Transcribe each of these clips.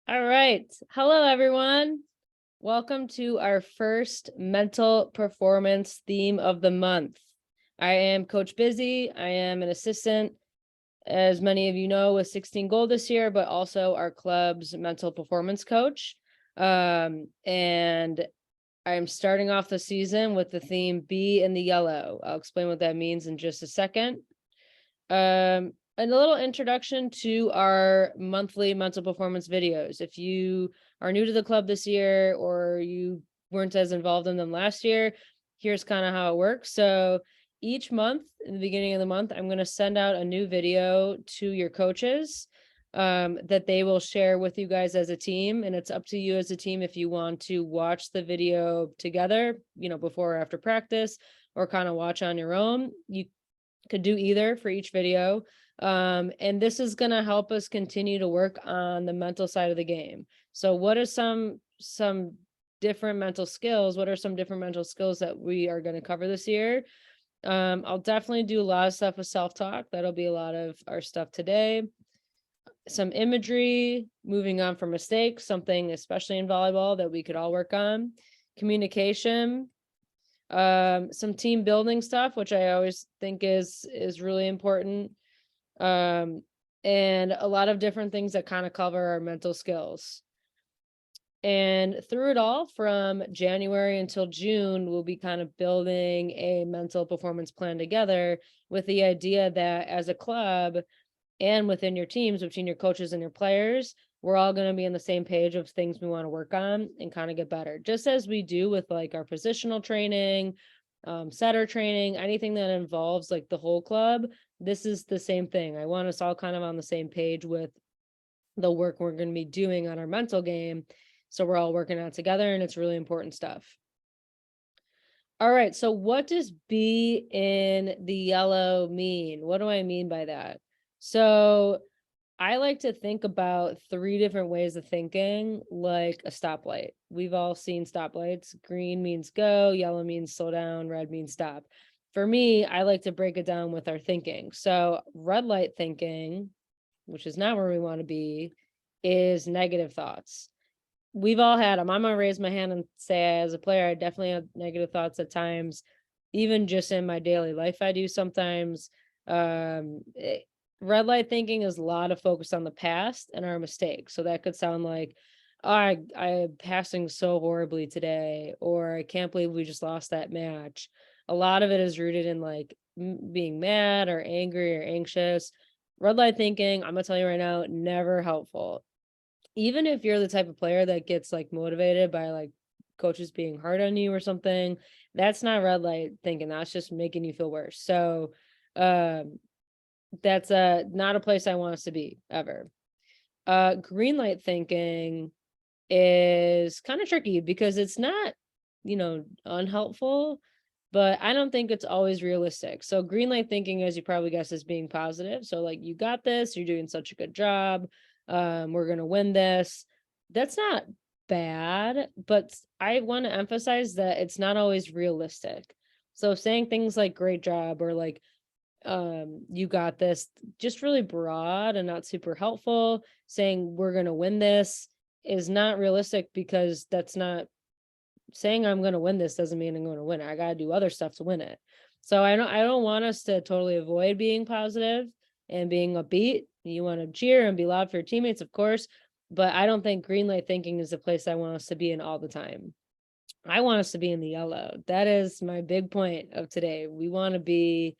All right. Hello, everyone. Welcome to our first mental performance theme of the month. I am Coach Busy. I am an assistant, as many of you know, with 16 Gold this year, but also our club's mental performance coach. And I'm starting off the season with the theme Be in the Yellow. I'll explain what that means in just a second. And a little introduction to our monthly mental performance videos. If you are new to the club this year or you weren't as involved in them last year, here's kind of how it works. So each month, in the beginning of the month, I'm going to send out a new video to your coaches that they will share with you guys as a team. And it's up to you as a team if you want to watch the video together, before or after practice, or kind of watch on your own. You could do either for each video. And this is going to help us continue to work on the mental side of the game. So what are some different mental skills? What are some different mental skills that we are going to cover this year? I'll definitely do a lot of stuff with self-talk. That'll be a lot of our stuff today. Some imagery, moving on from mistakes, something especially in volleyball that we could all work on. Communication, some team building stuff, which I always think is really important. And a lot of different things that kind of cover our mental skills. And through it all, from January until June, we'll be kind of building a mental performance plan together, with the idea that as a club and within your teams, between your coaches and your players, we're all going to be on the same page of things we want to work on and kind of get better, just as we do with like our positional training, setter training, anything that involves like the whole club. This is the same thing. I want us all kind of on the same page with the work we're going to be doing on our mental game. So we're all working on it together, and it's really important stuff. All right. So what does be in the yellow mean? What do I mean by that? So I like to think about three different ways of thinking, like a stoplight. We've all seen stoplights. Green means go, yellow means slow down, red means stop. For me, I like to break it down with our thinking. So red light thinking, which is not where we want to be, is negative thoughts. We've all had them. I'm going to raise my hand and say, as a player, I definitely have negative thoughts at times, even just in my daily life. I do sometimes. Red light thinking is a lot of focus on the past and our mistakes. So that could sound like, oh, I'm passing so horribly today, or I can't believe we just lost that match. A lot of it is rooted in like being mad or angry or anxious. Red light thinking, I'm going to tell you right now, never helpful. Even if you're the type of player that gets like motivated by like coaches being hard on you or something, that's not red light thinking. That's just making you feel worse. So, that's not a place I want us to be ever. Green light thinking is kind of tricky because it's not, unhelpful, but I don't think it's always realistic. So green light thinking, as you probably guess, is being positive. So like, you got this, you're doing such a good job. We're gonna win this. That's not bad, but I want to emphasize that it's not always realistic. So saying things like great job or like you got this, just really broad and not super helpful. Saying we're going to win this is not realistic, because that's not saying I'm going to win this doesn't mean I'm going to win it. I got to do other stuff to win it. So I don't want us to totally avoid being positive and being upbeat. You want to cheer and be loud for your teammates, of course, but I don't think green light thinking is the place I want us to be in all the time. I want us to be in the yellow. That is my big point of today. We want to be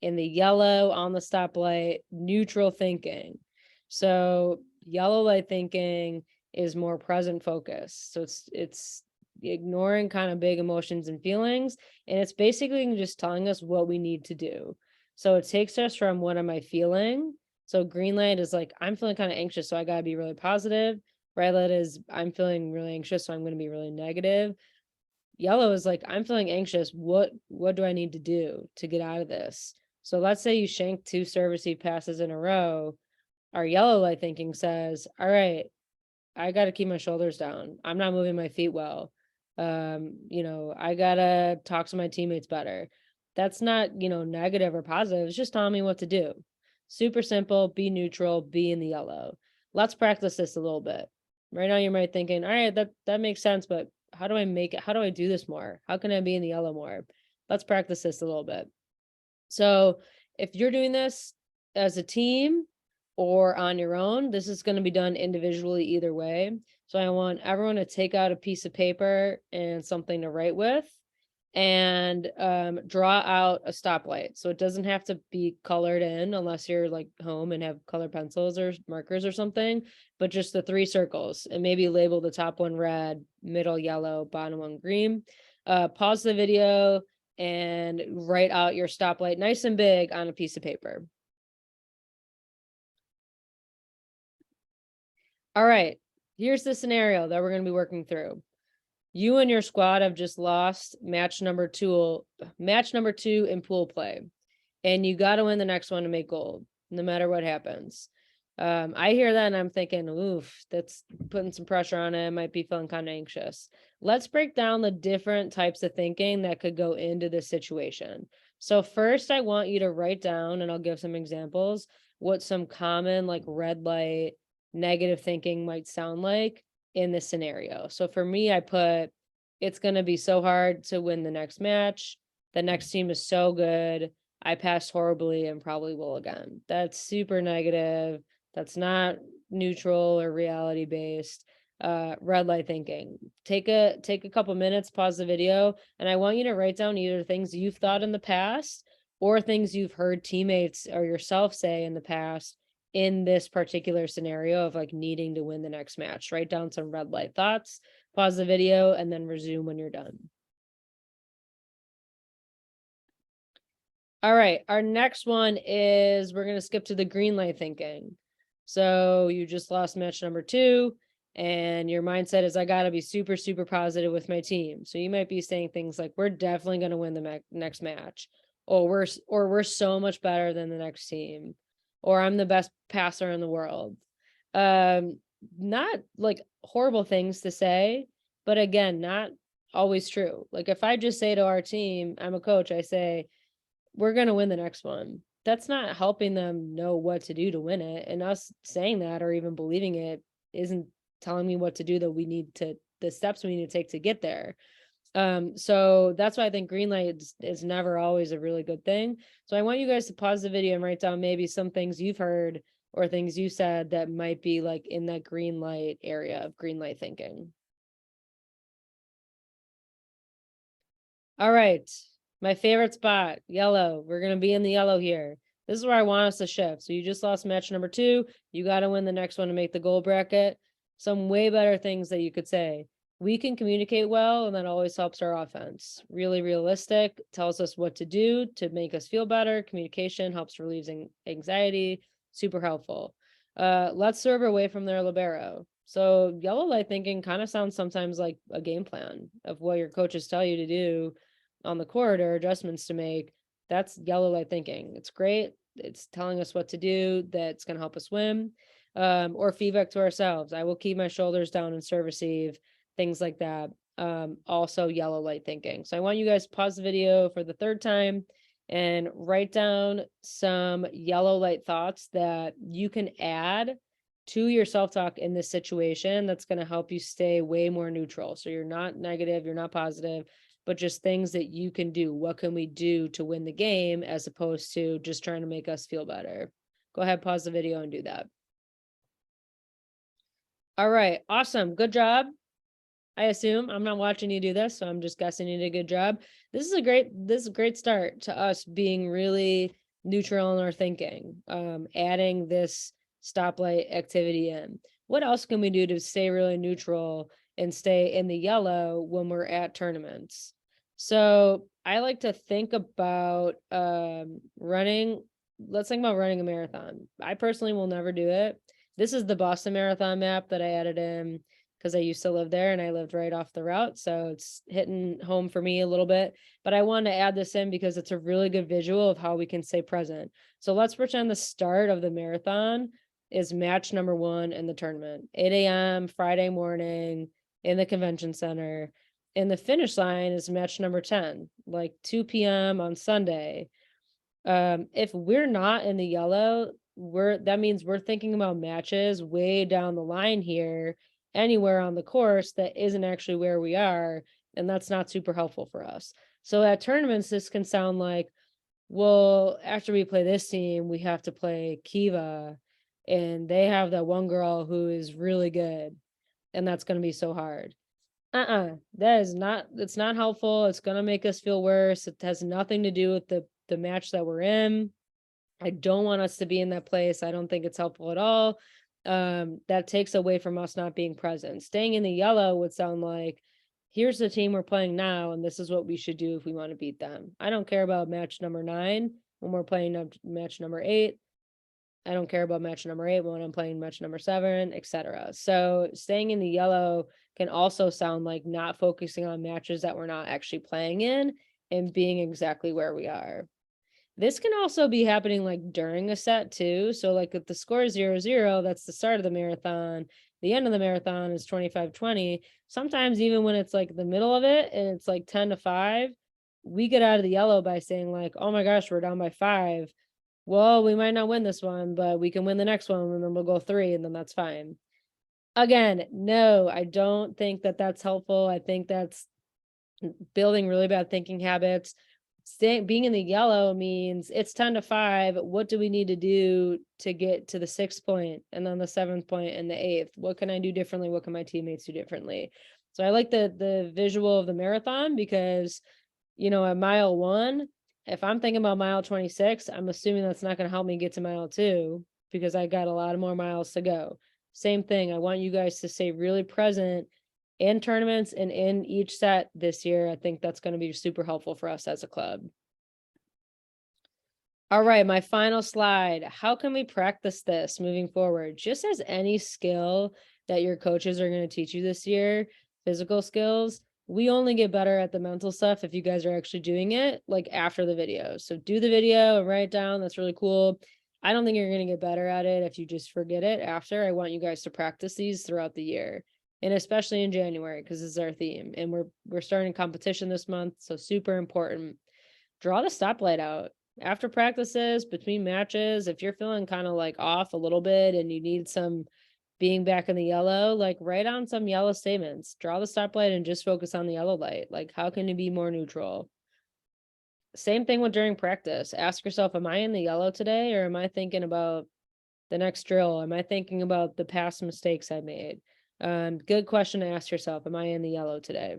in the yellow on the stoplight, neutral thinking. So yellow light thinking is more present focus. So it's ignoring kind of big emotions and feelings, and it's basically just telling us what we need to do. So it takes us from what am I feeling? So green light is like, I'm feeling kind of anxious, so I got to be really positive. Red light is, I'm feeling really anxious, so I'm going to be really negative. Yellow is like, I'm feeling anxious. What do I need to do to get out of this? So let's say you shank 2 service passes in a row. Our yellow light thinking says, all right, I got to keep my shoulders down. I'm not moving my feet well. I got to talk to my teammates better. That's not, negative or positive. It's just telling me what to do. Super simple, be neutral, be in the yellow. Let's practice this a little bit. Right now you might be thinking, all right, that makes sense, but how do I make it? How do I do this more? How can I be in the yellow more? Let's practice this a little bit. So if you're doing this as a team or on your own, this is going to be done individually either way. So I want everyone to take out a piece of paper and something to write with and draw out a stoplight. So it doesn't have to be colored in unless you're like home and have colored pencils or markers or something, but just the 3 circles and maybe label the top one red, middle yellow, bottom one green. Pause the video and write out your stoplight nice and big on a piece of paper. All right, here's the scenario that we're going to be working through. You and your squad have just lost match number 2 in pool play, and you got to win the next one to make gold, no matter what happens. I hear that and I'm thinking, oof, that's putting some pressure on it. I might be feeling kind of anxious. Let's break down the different types of thinking that could go into this situation. So first, I want you to write down, and I'll give some examples, what some common like red light, negative thinking might sound like in this scenario. So for me, I put, it's going to be so hard to win the next match. The next team is so good. I passed horribly and probably will again. That's super negative. That's not neutral or reality based. Red light thinking. Take a couple minutes, pause the video, and I want you to write down either things you've thought in the past or things you've heard teammates or yourself say in the past in this particular scenario of like needing to win the next match. Write down some red light thoughts, pause the video, and then resume when you're done. All right, our next one is we're going to skip to the green light thinking. So you just lost match number 2 and your mindset is I got to be super, super positive with my team. So you might be saying things like, we're definitely going to win the next match, or we're so much better than the next team, or I'm the best passer in the world. Not like horrible things to say, but again, not always true. Like if I just say to our team, I'm a coach, I say, we're going to win the next one. That's not helping them know what to do to win it. And us saying that or even believing it isn't telling me what to do, that we need to, the steps we need to take to get there. So that's why I think green light is never always a really good thing. So I want you guys to pause the video and write down maybe some things you've heard or things you said that might be like in that green light area of green light thinking. All right. My favorite spot, yellow. We're going to be in the yellow here. This is where I want us to shift. So you just lost match number 2. You got to win the next one to make the goal bracket. Some way better things that you could say. We can communicate well, and that always helps our offense. Really realistic, tells us what to do to make us feel better. Communication helps relieve anxiety. Super helpful. Let's serve away from their libero. So yellow light thinking kind of sounds sometimes like a game plan of what your coaches tell you to do on the court or adjustments to make. That's yellow light thinking. It's great. It's telling us what to do that's going to help us win. Or feedback to ourselves. I will keep my shoulders down and serve receive, things like that. Also yellow light thinking. So I want you guys to pause the video for the 3rd time and write down some yellow light thoughts that you can add to your self-talk in this situation that's going to help you stay way more neutral. So you're not negative, you're not positive, but just things that you can do. What can we do to win the game as opposed to just trying to make us feel better? Go ahead, pause the video and do that. All right, awesome. Good job. I assume I'm not watching you do this, so I'm just guessing you did a good job. This is a great start to us being really neutral in our thinking. Adding this stoplight activity in. What else can we do to stay really neutral and stay in the yellow when we're at tournaments? So I like to think about running. Let's think about running a marathon. I personally will never do it. This is the Boston Marathon map that I added in because I used to live there and I lived right off the route. So it's hitting home for me a little bit, but I wanted to add this in because it's a really good visual of how we can stay present. So let's pretend the start of the marathon is match number 1 in the tournament, 8 a.m. Friday morning in the convention center. And the finish line is match number 10, like 2 p.m. on Sunday. If we're not in the yellow, that means we're thinking about matches way down the line here. anywhere on the course that isn't actually where we are, and that's not super helpful for us. So at tournaments, this can sound like, well, after we play this team, we have to play Kiva, and they have that one girl who is really good, and that's going to be so hard. That is not, it's not helpful. It's going to make us feel worse. It has nothing to do with the match that we're in. I don't want us to be in that place. I don't think it's helpful at all. That takes away from us not being present. Staying in the yellow would sound like, here's the team we're playing now, and this is what we should do if we want to beat them. I don't care about match number 9 when we're playing match number 8. I don't care about match number 8 when I'm playing match number 7, etc. So staying in the yellow can also sound like not focusing on matches that we're not actually playing in and being exactly where we are. This can also be happening like during a set too. So like if the score is 0-0, that's the start of the marathon. The end of the marathon is 25-20. Sometimes even when it's like the middle of it and it's like 10-5, we get out of the yellow by saying like, oh my gosh, we're down by 5. Well, we might not win this one, but we can win the next one, and then we'll go 3, and then that's fine. Again, no, I don't think that that's helpful. I think that's building really bad thinking habits. Being in the yellow means it's 10-5. What do we need to do to get to the 6th point, and then the 7th point, and the 8th? What can I do differently? What can my teammates do differently? So I like the visual of the marathon, because, you know, at mile 1, if I'm thinking about mile 26, I'm assuming that's not going to help me get to mile 2, because I got a lot of more miles to go. Same thing. I want you guys to stay really present in tournaments and in each set this year. I think that's going to be super helpful for us as a club. All right, my final slide. How can we practice this moving forward? Just as any skill that your coaches are going to teach you this year, physical skills, we only get better at the mental stuff if you guys are actually doing it like after the video. So do the video and write it down. That's really cool. I don't think you're going to get better at it if you just forget it after. I want you guys to practice these throughout the year, and especially in January, because this is our theme, and we're starting competition this month. So super important. Draw the stoplight out after practices, between matches. If you're feeling kind of like off a little bit and you need some being back in the yellow, like write on some yellow statements, draw the stoplight and just focus on the yellow light. Like, how can you be more neutral? Same thing with during practice. Ask yourself, am I in the yellow today, or am I thinking about the next drill? Am I thinking about the past mistakes I made? Good question to ask yourself. Am I in the yellow today?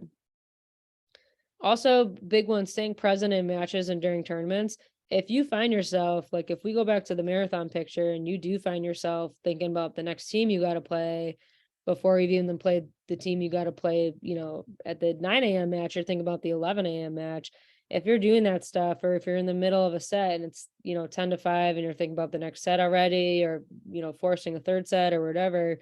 Also, big one, staying present in matches and during tournaments. If you find yourself, like if we go back to the marathon picture and you do find yourself thinking about the next team you got to play before you've even played the team you got to play, you know, at the 9 a.m. match, you're thinking about the 11 a.m. match. If you're doing that stuff, or if you're in the middle of a set and it's, you know, 10-5 and you're thinking about the next set already, or, you know, forcing a third set or whatever,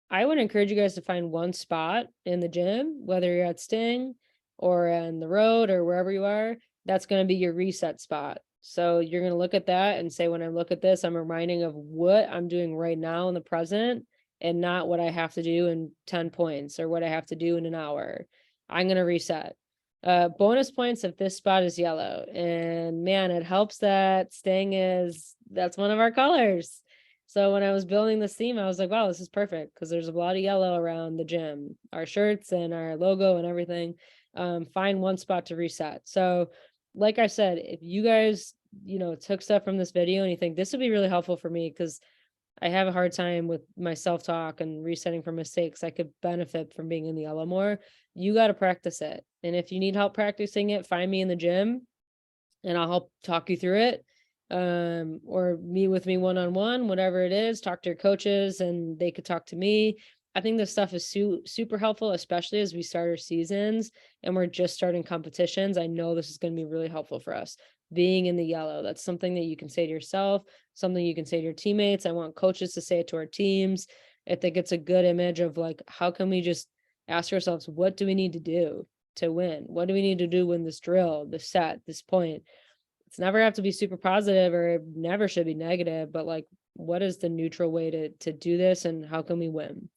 I would encourage you guys to find one spot in the gym, whether you're at Sting or on the road or wherever you are, that's going to be your reset spot. So you're going to look at that and say, when I look at this, I'm reminding of what I'm doing right now in the present, and not what I have to do in 10 points or what I have to do in an hour. I'm going to reset. Bonus points if this spot is yellow. And man, it helps that Sting that's one of our colors. So when I was building this theme, I was like, wow, this is perfect, because there's a lot of yellow around the gym, our shirts and our logo and everything. Find one spot to reset. So like I said, if you guys, you know, took stuff from this video and you think this would be really helpful for me, because I have a hard time with my self-talk and resetting from mistakes, I could benefit from being in the yellow more, you got to practice it. And if you need help practicing it, find me in the gym and I'll help talk you through it. Or meet with me one-on-one, whatever it is, talk to your coaches and they could talk to me. I think this stuff is super helpful, especially as we start our seasons and we're just starting competitions. I know this is going to be really helpful for us. Being in the yellow, that's something that you can say to yourself, something you can say to your teammates. I want coaches to say it to our teams. I think it's a good image of like, how can we just ask ourselves, what do we need to do to win? What do we need to do win this drill, this set, this point? It's never have to be super positive, or it never should be negative, but like, what is the neutral way to do this, and how can we win?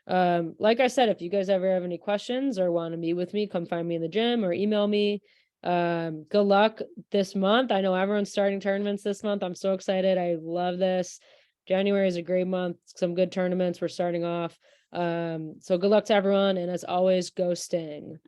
Like I said, if you guys ever have any questions or want to meet with me, come find me in the gym or email me. Good luck this month. I know everyone's starting tournaments this month. I'm so excited. I love this. January is a great month. Some good tournaments we're starting off. So good luck to everyone, and as always, go Sting.